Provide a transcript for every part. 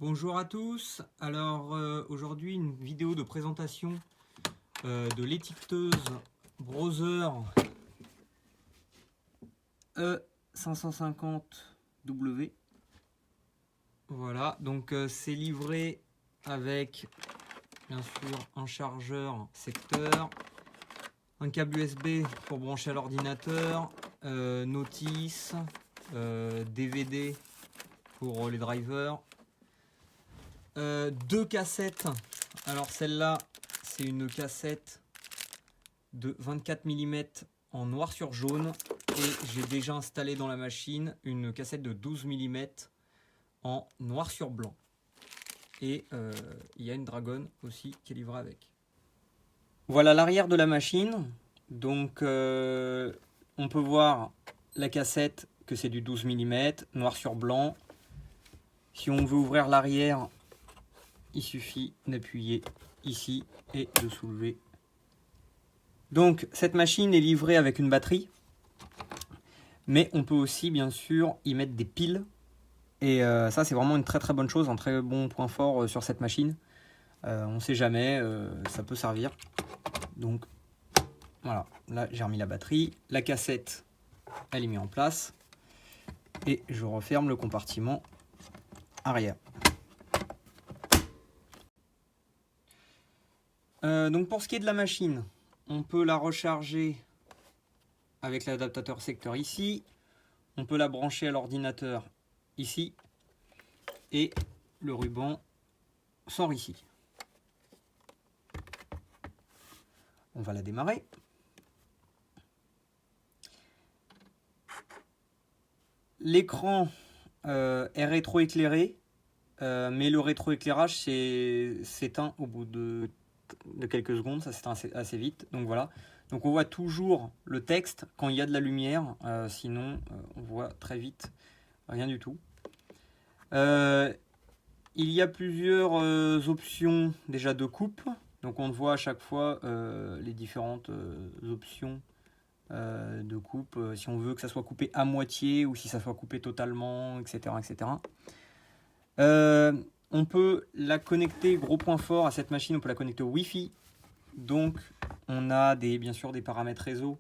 Bonjour à tous, alors aujourd'hui une vidéo de présentation de l'étiqueteuse Browser E550W. Voilà, donc c'est livré avec bien sûr un chargeur secteur, un câble USB pour brancher à l'ordinateur, notice, DVD pour les drivers. Deux cassettes. Alors celle-là, c'est une cassette de 24 mm en noir sur jaune. Et j'ai déjà installé dans la machine une cassette de 12 mm en noir sur blanc. Et il y a une Dragon aussi qui est livrée avec. Voilà l'arrière de la machine. Donc on peut voir la cassette que c'est du 12 mm, noir sur blanc. Si on veut ouvrir l'arrière, il suffit d'appuyer ici et de soulever. Donc cette machine est livrée avec une batterie, mais on peut aussi bien sûr y mettre des piles. Et ça c'est vraiment une très très bonne chose, un très bon point fort sur cette machine. On ne sait jamais, ça peut servir. Donc voilà, là j'ai remis la batterie, la cassette elle est mise en place et je referme le compartiment arrière. Donc pour ce qui est de la machine, on peut la recharger avec l'adaptateur secteur ici. On peut la brancher à l'ordinateur ici. Et le ruban sort ici. On va la démarrer. L'écran est rétroéclairé, mais le rétroéclairage s'éteint au bout de quelques secondes, ça s'éteint assez vite. Donc voilà. Donc on voit toujours le texte quand il y a de la lumière, sinon on voit très vite rien du tout. Il y a plusieurs options déjà de coupe. Donc on voit à chaque fois les différentes options de coupe, si on veut que ça soit coupé à moitié ou si ça soit coupé totalement, etc. etc. On peut la connecter, gros point fort à cette machine, on peut la connecter au Wi-Fi. Donc on a bien sûr des paramètres réseau,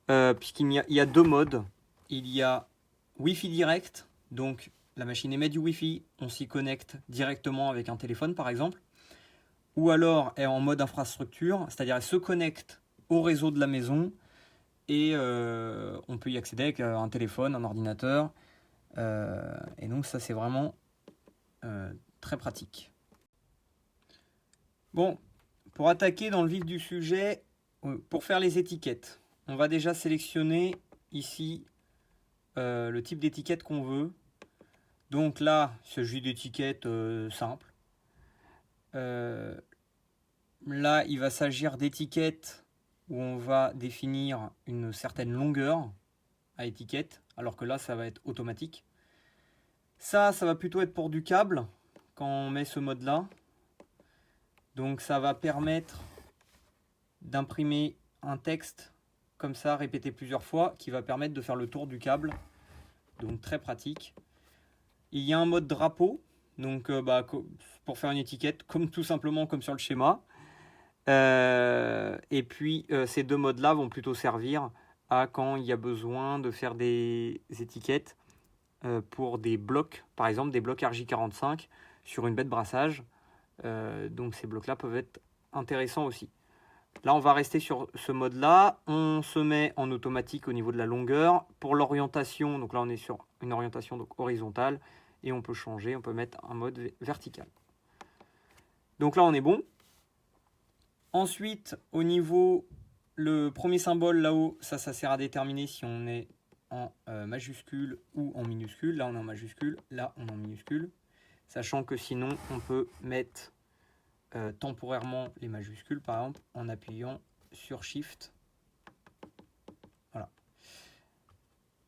puisqu'il y a deux modes. Il y a Wi-Fi direct, donc la machine émet du Wi-Fi, on s'y connecte directement avec un téléphone par exemple. Ou alors est en mode infrastructure, c'est-à-dire elle se connecte au réseau de la maison et on peut y accéder avec un téléphone, un ordinateur. Et donc ça c'est vraiment très pratique. Bon, pour attaquer dans le vif du sujet, pour faire les étiquettes, on va déjà sélectionner ici le type d'étiquette qu'on veut. Donc là, il s'agit d'étiquettes simples. Là, il va s'agir d'étiquettes où on va définir une certaine longueur à étiquette, alors que là, ça va être automatique. Ça va plutôt être pour du câble, quand on met ce mode-là. Donc ça va permettre d'imprimer un texte comme ça, répété plusieurs fois, qui va permettre de faire le tour du câble. Donc très pratique. Il y a un mode drapeau, donc pour faire une étiquette, tout simplement comme sur le schéma. Et puis ces deux modes-là vont plutôt servir à quand il y a besoin de faire des étiquettes pour des blocs, par exemple des blocs RJ45 sur une baie de brassage. Donc ces blocs-là peuvent être intéressants aussi. Là, on va rester sur ce mode-là. On se met en automatique au niveau de la longueur. Pour l'orientation, donc là, on est sur une orientation donc horizontale. Et on peut changer, on peut mettre un mode vertical. Donc là, on est bon. Ensuite, au niveau, le premier symbole là-haut, ça sert à déterminer si on est en majuscule ou en minuscule. Là, on est en majuscule. Là, on est en minuscule. Sachant que sinon, on peut mettre temporairement les majuscules, par exemple, en appuyant sur Shift. Voilà.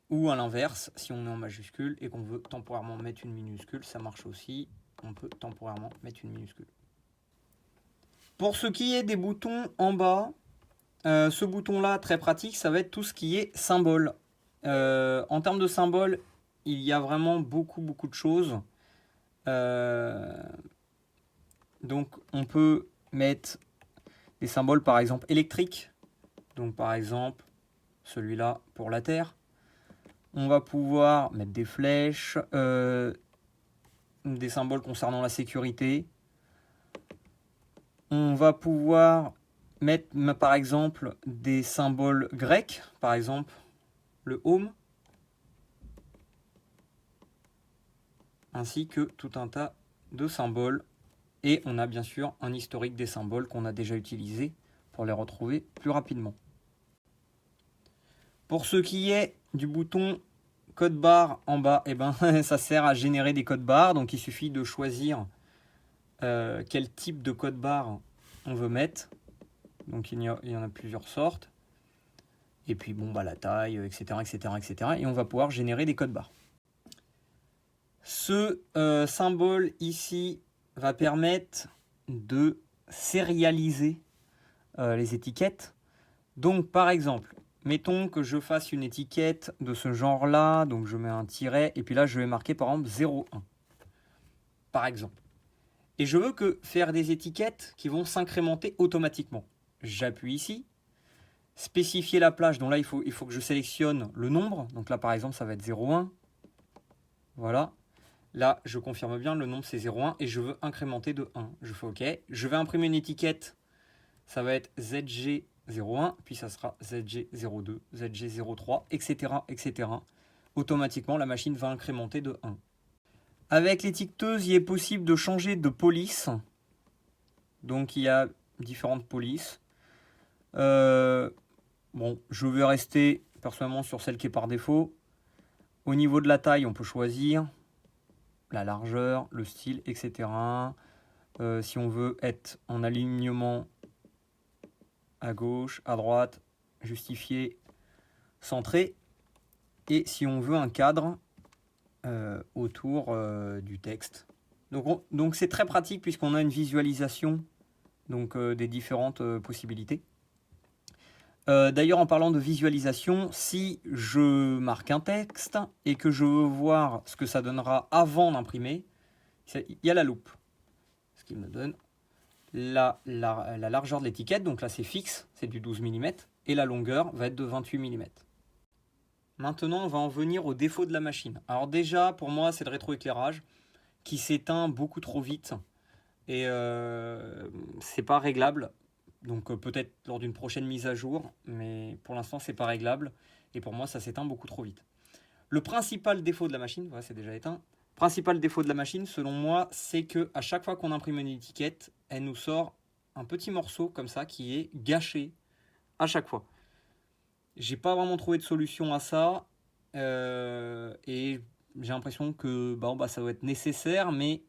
Ou à l'inverse, si on est en majuscule et qu'on veut temporairement mettre une minuscule, ça marche aussi. On peut temporairement mettre une minuscule. Pour ce qui est des boutons en bas, ce bouton-là, très pratique, ça va être tout ce qui est symbole. En termes de symboles, il y a vraiment beaucoup de choses. Donc on peut mettre des symboles par exemple électriques. Donc par exemple celui-là pour la Terre. On va pouvoir mettre des flèches, des symboles concernant la sécurité. On va pouvoir mettre par exemple des symboles grecs, par exemple le home, ainsi que tout un tas de symboles. Et on a bien sûr un historique des symboles qu'on a déjà utilisés pour les retrouver plus rapidement. Pour ce qui est du bouton code barre en bas, eh ben, ça sert à générer des codes barres. Donc il suffit de choisir quel type de code barre on veut mettre. Donc il y en a plusieurs sortes. Et puis bon, bah, la taille, etc., etc., etc. Et on va pouvoir générer des codes barres. Ce symbole ici va permettre de sérialiser les étiquettes. Donc par exemple, mettons que je fasse une étiquette de ce genre-là, donc je mets un tiret, et puis là je vais marquer par exemple 0,1, par exemple. Et je veux que faire des étiquettes qui vont s'incrémenter automatiquement. J'appuie ici, spécifier la plage, donc là il faut que je sélectionne le nombre, donc là par exemple ça va être 0,1, voilà. Là je confirme bien, le nombre c'est 0,1 et je veux incrémenter de 1. Je fais OK, je vais imprimer une étiquette, ça va être ZG01, puis ça sera ZG02, ZG03, etc., etc. Automatiquement, la machine va incrémenter de 1. Avec l'étiqueteuse, il est possible de changer de police. Donc, il y a différentes polices. Bon, je vais rester personnellement sur celle qui est par défaut. Au niveau de la taille, on peut choisir la largeur, le style, etc. Si on veut être en alignement à gauche, à droite, justifié, centré. Et si on veut un cadre autour du texte. Donc c'est très pratique puisqu'on a une visualisation donc, des différentes possibilités. D'ailleurs, en parlant de visualisation, si je marque un texte et que je veux voir ce que ça donnera avant d'imprimer, il y a la loupe. Ce qui me donne la largeur de l'étiquette, donc là c'est fixe, c'est du 12 mm, et la longueur va être de 28 mm. Maintenant, on va en venir au défaut de la machine. Alors déjà, pour moi, c'est le rétroéclairage qui s'éteint beaucoup trop vite et c'est pas réglable. Donc peut-être lors d'une prochaine mise à jour, mais pour l'instant, c'est pas réglable et pour moi, ça s'éteint beaucoup trop vite. Le principal défaut de la machine, voilà, c'est déjà éteint. Principal défaut de la machine, selon moi, c'est que à chaque fois qu'on imprime une étiquette, elle nous sort un petit morceau comme ça qui est gâché à chaque fois. J'ai pas vraiment trouvé de solution à ça et j'ai l'impression que ça doit être nécessaire, mais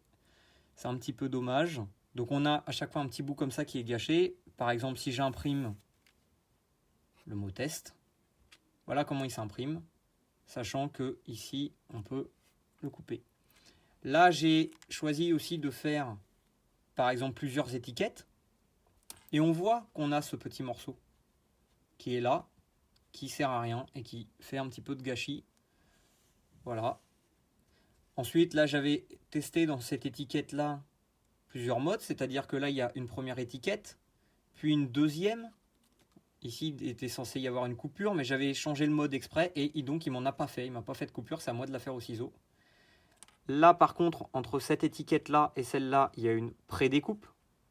c'est un petit peu dommage. Donc on a à chaque fois un petit bout comme ça qui est gâché. Par exemple, si j'imprime le mot test, voilà comment il s'imprime, sachant que ici on peut le couper. Là, j'ai choisi aussi de faire, par exemple, plusieurs étiquettes. Et on voit qu'on a ce petit morceau qui est là, qui sert à rien et qui fait un petit peu de gâchis. Voilà. Ensuite, là, j'avais testé dans cette étiquette-là plusieurs modes. C'est-à-dire que là, il y a une première étiquette, puis une deuxième. Ici, il était censé y avoir une coupure, mais j'avais changé le mode exprès et donc il m'en a pas fait. Il m'a pas fait de coupure, c'est à moi de la faire au ciseau. Là, par contre, entre cette étiquette-là et celle-là, il y a une pré-découpe.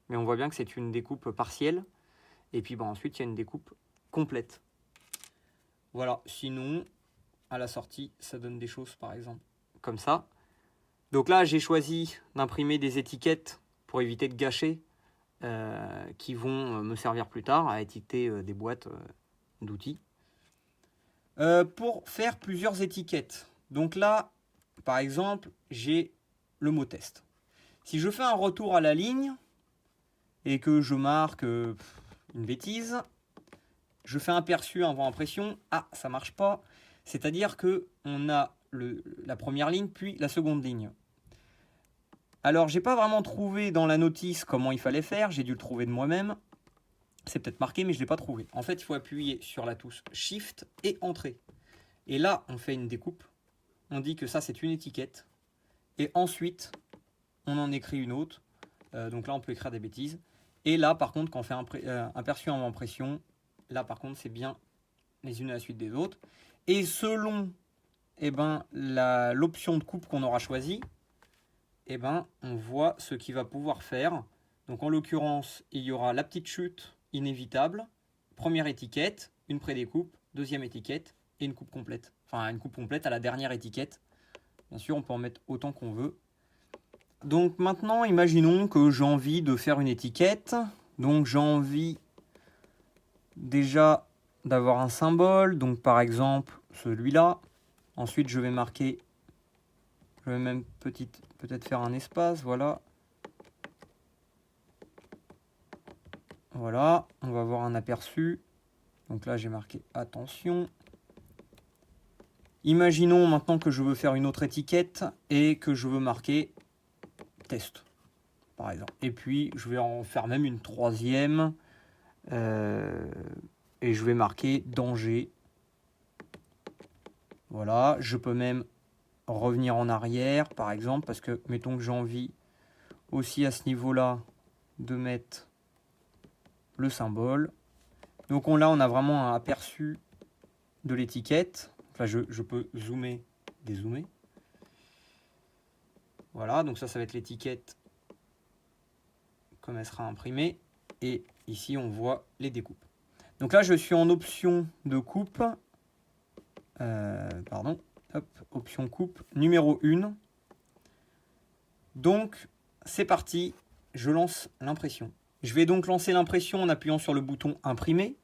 Mais on voit bien que c'est une découpe partielle. Et puis ensuite, il y a une découpe complète. Voilà, sinon, à la sortie, ça donne des choses, par exemple, comme ça. Donc là, j'ai choisi d'imprimer des étiquettes pour éviter de gâcher, qui vont me servir plus tard à étiqueter des boîtes d'outils. Pour faire plusieurs étiquettes. Donc là, par exemple, j'ai le mot test. Si je fais un retour à la ligne et que je marque une bêtise, je fais un perçu avant impression. Ah, ça marche pas. C'est-à-dire qu'on a la première ligne puis la seconde ligne. Alors, j'ai pas vraiment trouvé dans la notice comment il fallait faire. J'ai dû le trouver de moi-même. C'est peut-être marqué, mais je ne l'ai pas trouvé. En fait, il faut appuyer sur la touche Shift et Entrée. Et là, on fait une découpe. On dit que ça, c'est une étiquette. Et ensuite, on en écrit une autre. Donc là, on peut écrire des bêtises. Et là, par contre, quand on fait un perçu en impression, là, par contre, c'est bien les unes à la suite des autres. Et selon l'option de coupe qu'on aura choisie, on voit ce qu'il va pouvoir faire. Donc en l'occurrence, il y aura la petite chute inévitable, première étiquette, une pré-découpe, deuxième étiquette et une coupe complète. Enfin, une coupe complète à la dernière étiquette. Bien sûr, on peut en mettre autant qu'on veut. Donc maintenant, imaginons que j'ai envie de faire une étiquette. Donc j'ai envie déjà d'avoir un symbole. Donc par exemple, celui-là. Ensuite, je vais marquer, je vais même peut-être faire un espace, voilà. Voilà, on va avoir un aperçu. Donc là, j'ai marqué attention. Imaginons maintenant que je veux faire une autre étiquette et que je veux marquer test, par exemple. Et puis, je vais en faire même une troisième. Et je vais marquer danger. Voilà, je peux même revenir en arrière, par exemple, parce que, mettons que j'ai envie aussi à ce niveau-là de mettre le symbole. Donc là, on a vraiment un aperçu de l'étiquette. Là, je peux zoomer, dézoomer. Voilà, donc ça va être l'étiquette comme elle sera imprimée. Et ici, on voit les découpes. Donc là, je suis en option de coupe. Option coupe numéro 1. Donc, c'est parti. Je lance l'impression. Je vais donc lancer l'impression en appuyant sur le bouton imprimer.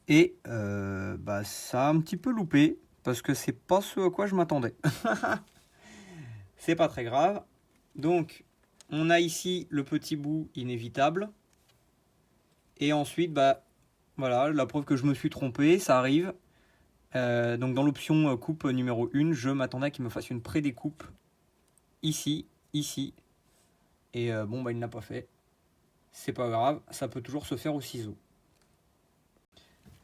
Et ça a un petit peu loupé parce que c'est pas ce à quoi je m'attendais. C'est pas très grave. Donc, on a ici le petit bout inévitable. Et ensuite, voilà, la preuve que je me suis trompé, ça arrive. Donc dans l'option coupe numéro 1, je m'attendais à qu'il me fasse une pré-découpe ici, ici. Et il ne l'a pas fait. C'est pas grave, ça peut toujours se faire au ciseau.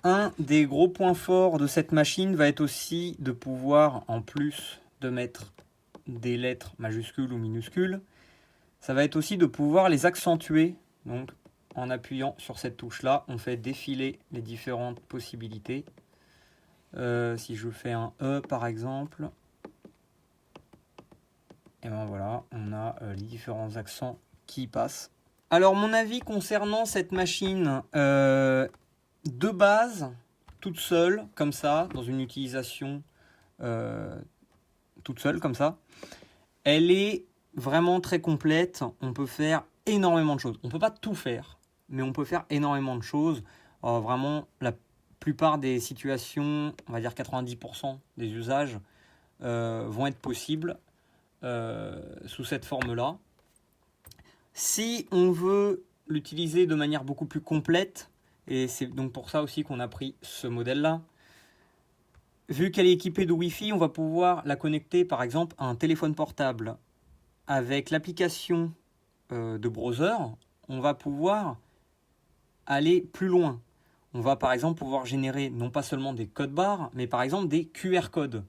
Un des gros points forts de cette machine va être aussi de pouvoir, en plus de mettre des lettres majuscules ou minuscules, ça va être aussi de pouvoir les accentuer. Donc en appuyant sur cette touche-là, on fait défiler les différentes possibilités. Si je fais un E par exemple, et voilà, on a les différents accents qui passent. Alors mon avis concernant cette machine, de base, toute seule, comme ça, dans une utilisation toute seule, comme ça, elle est vraiment très complète. On peut faire énormément de choses. On ne peut pas tout faire, mais on peut faire énormément de choses. Vraiment, la plupart des situations, on va dire 90% des usages, vont être possibles sous cette forme-là. Si on veut l'utiliser de manière beaucoup plus complète, et c'est donc pour ça aussi qu'on a pris ce modèle-là, vu qu'elle est équipée de Wi-Fi, on va pouvoir la connecter par exemple à un téléphone portable. Avec l'application de browser, on va pouvoir aller plus loin. On va par exemple pouvoir générer non pas seulement des codes barres, mais par exemple des QR codes.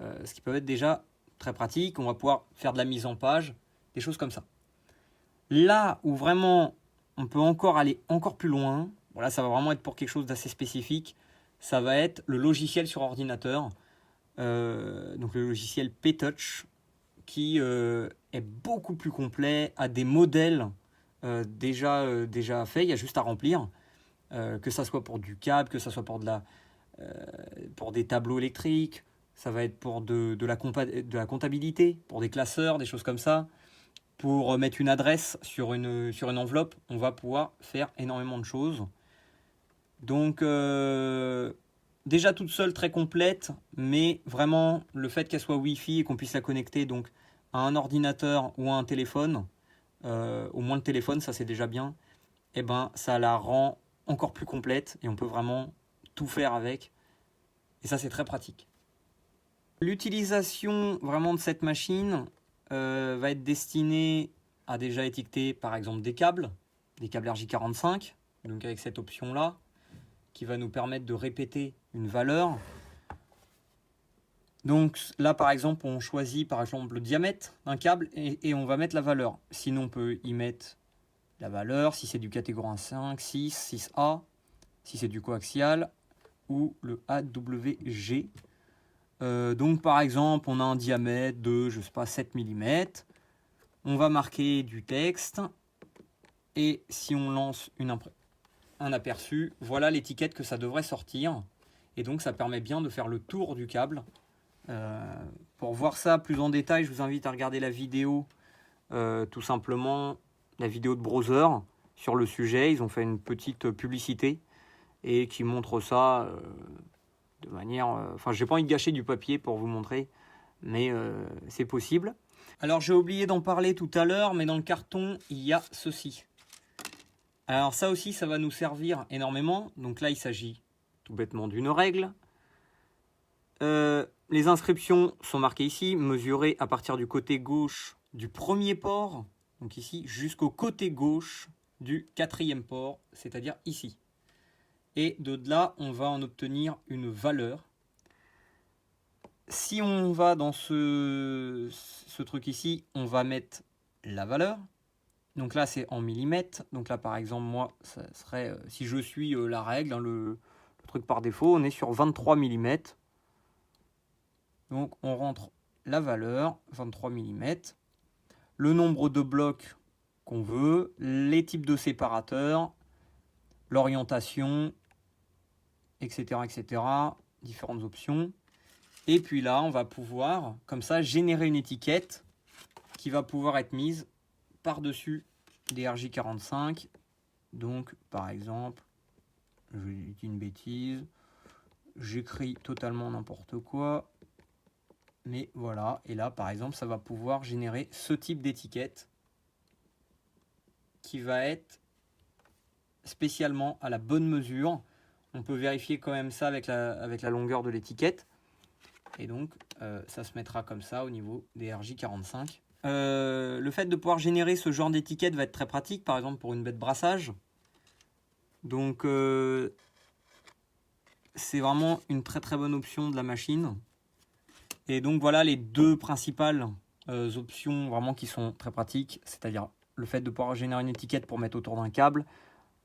Ce qui peut être déjà très pratique. On va pouvoir faire de la mise en page, des choses comme ça. Là où vraiment on peut encore aller encore plus loin, voilà, ça va vraiment être pour quelque chose d'assez spécifique, ça va être le logiciel sur ordinateur, donc le logiciel P-Touch, qui est beaucoup plus complet, a des modèles déjà faits, il y a juste à remplir, que ça soit pour du câble, que ça soit pour des tableaux électriques, ça va être pour de la comptabilité, pour des classeurs, des choses comme ça. Pour mettre une adresse sur une enveloppe, on va pouvoir faire énormément de choses. Donc, déjà toute seule, très complète, mais vraiment, le fait qu'elle soit Wi-Fi et qu'on puisse la connecter donc, à un ordinateur ou à un téléphone, au moins le téléphone, ça c'est déjà bien, et ça la rend encore plus complète et on peut vraiment tout faire avec. Et ça, c'est très pratique. L'utilisation vraiment de cette machine, va être destiné à déjà étiqueter par exemple des câbles RJ45, donc avec cette option-là, qui va nous permettre de répéter une valeur. Donc là par exemple on choisit par exemple le diamètre d'un câble et on va mettre la valeur. Sinon on peut y mettre la valeur, si c'est du catégorie 5, 6, 6A, si c'est du coaxial, ou le AWG. Donc par exemple on a un diamètre de je sais pas 7 mm. On va marquer du texte et si on lance un aperçu, voilà l'étiquette que ça devrait sortir. Et donc ça permet bien de faire le tour du câble. Pour voir ça plus en détail, je vous invite à regarder la vidéo, tout simplement la vidéo de Browser sur le sujet. Ils ont fait une petite publicité et qui montre ça de manière... Enfin, j'ai pas envie de gâcher du papier pour vous montrer, mais c'est possible. Alors j'ai oublié d'en parler tout à l'heure, mais dans le carton, il y a ceci. Alors ça aussi, ça va nous servir énormément. Donc là, il s'agit tout bêtement d'une règle. Les inscriptions sont marquées ici, mesurées à partir du côté gauche du premier port, donc ici, jusqu'au côté gauche du quatrième port, c'est-à-dire ici. Et de là, on va en obtenir une valeur. Si on va dans ce truc ici, on va mettre la valeur. Donc là, c'est en millimètres. Donc là, par exemple, moi, ça serait, si je suis la règle, hein, le truc par défaut, on est sur 23 mm. Donc on rentre la valeur, 23 mm, le nombre de blocs qu'on veut, les types de séparateurs, l'orientation, etc., etc., différentes options. Et puis là, on va pouvoir, comme ça, générer une étiquette qui va pouvoir être mise par-dessus des RJ45. Donc, par exemple, je dis une bêtise, j'écris totalement n'importe quoi. Mais voilà, et là par exemple ça va pouvoir générer ce type d'étiquette qui va être spécialement à la bonne mesure. On peut vérifier quand même ça avec la longueur de l'étiquette. Et donc ça se mettra comme ça au niveau des RJ45. Le fait de pouvoir générer ce genre d'étiquette va être très pratique, par exemple pour une baie de brassage. Donc c'est vraiment une très très bonne option de la machine. Et donc voilà les deux principales options vraiment qui sont très pratiques, c'est-à-dire le fait de pouvoir générer une étiquette pour mettre autour d'un câble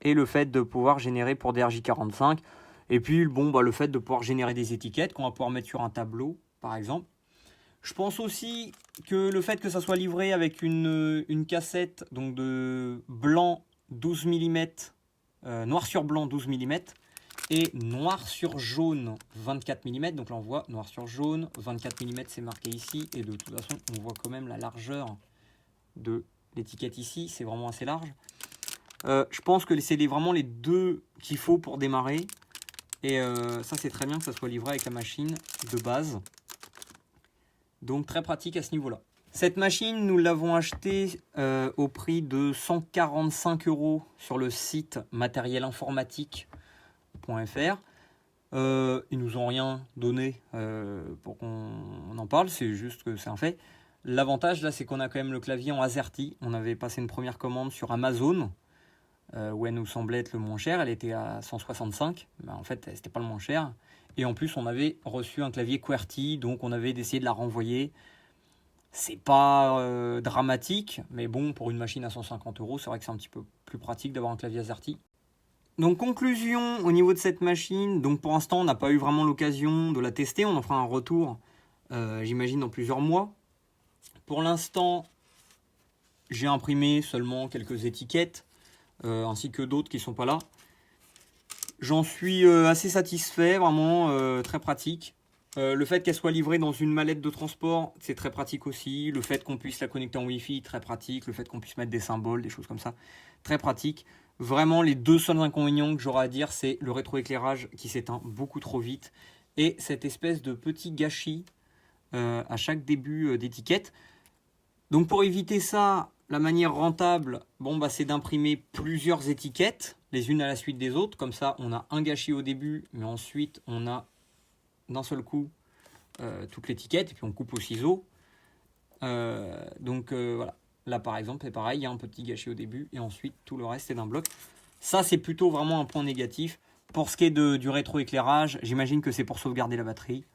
et le fait de pouvoir générer pour des RJ45. Et puis bon, le fait de pouvoir générer des étiquettes qu'on va pouvoir mettre sur un tableau par exemple. Je pense aussi que le fait que ça soit livré avec une cassette donc de blanc 12 mm, noir sur blanc 12 mm, et noir sur jaune 24 mm. Donc là on voit noir sur jaune, 24 mm c'est marqué ici. Et de toute façon on voit quand même la largeur de l'étiquette ici, c'est vraiment assez large. Je pense que c'est vraiment les deux qu'il faut pour démarrer. Et ça c'est très bien que ça soit livré avec la machine de base. Donc très pratique à ce niveau-là. Cette machine, nous l'avons achetée au prix de 145 € sur le site matérielinformatique.fr. Ils nous ont rien donné pour qu'on en parle, c'est juste que c'est un fait. L'avantage là, c'est qu'on a quand même le clavier en AZERTY. On avait passé une première commande sur Amazon où elle nous semblait être le moins cher. Elle était à 165, mais en fait, c'était pas le moins cher. Et en plus, on avait reçu un clavier QWERTY, donc on avait essayé de la renvoyer. C'est pas dramatique, mais bon, pour une machine à 150 €, c'est vrai que c'est un petit peu plus pratique d'avoir un clavier AZERTY. Donc conclusion au niveau de cette machine, donc pour l'instant on n'a pas eu vraiment l'occasion de la tester, on en fera un retour j'imagine dans plusieurs mois. Pour l'instant j'ai imprimé seulement quelques étiquettes ainsi que d'autres qui ne sont pas là. J'en suis assez satisfait, vraiment très pratique. Le fait qu'elle soit livrée dans une mallette de transport, c'est très pratique aussi. Le fait qu'on puisse la connecter en Wi-Fi, très pratique. Le fait qu'on puisse mettre des symboles, des choses comme ça, très pratique. Vraiment, les deux seuls inconvénients que j'aurais à dire, c'est le rétroéclairage qui s'éteint beaucoup trop vite et cette espèce de petit gâchis à chaque début d'étiquette. Donc pour éviter ça, la manière rentable, c'est d'imprimer plusieurs étiquettes, les unes à la suite des autres. Comme ça, on a un gâchis au début, mais ensuite, on a d'un seul coup toute l'étiquette, et puis on coupe au ciseau. Voilà. Là par exemple c'est pareil, il y a un petit gâchis au début et ensuite tout le reste est d'un bloc. Ça c'est plutôt vraiment un point négatif. Pour ce qui est du rétroéclairage, j'imagine que c'est pour sauvegarder la batterie.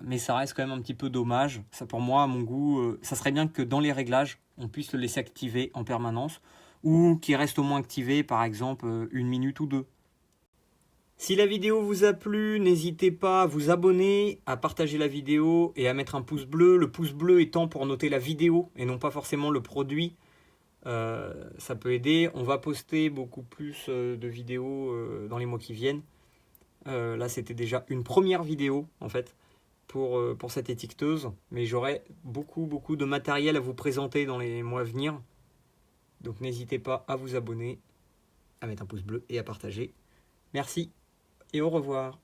Mais ça reste quand même un petit peu dommage. Ça pour moi, à mon goût, ça serait bien que dans les réglages, on puisse le laisser activer en permanence ou qu'il reste au moins activé par exemple 1 minute ou 2. Si la vidéo vous a plu, n'hésitez pas à vous abonner, à partager la vidéo et à mettre un pouce bleu. Le pouce bleu étant pour noter la vidéo et non pas forcément le produit. Ça peut aider. On va poster beaucoup plus de vidéos dans les mois qui viennent. Là, c'était déjà une première vidéo en fait pour cette étiqueteuse. Mais j'aurai beaucoup de matériel à vous présenter dans les mois à venir. Donc n'hésitez pas à vous abonner, à mettre un pouce bleu et à partager. Merci et au revoir.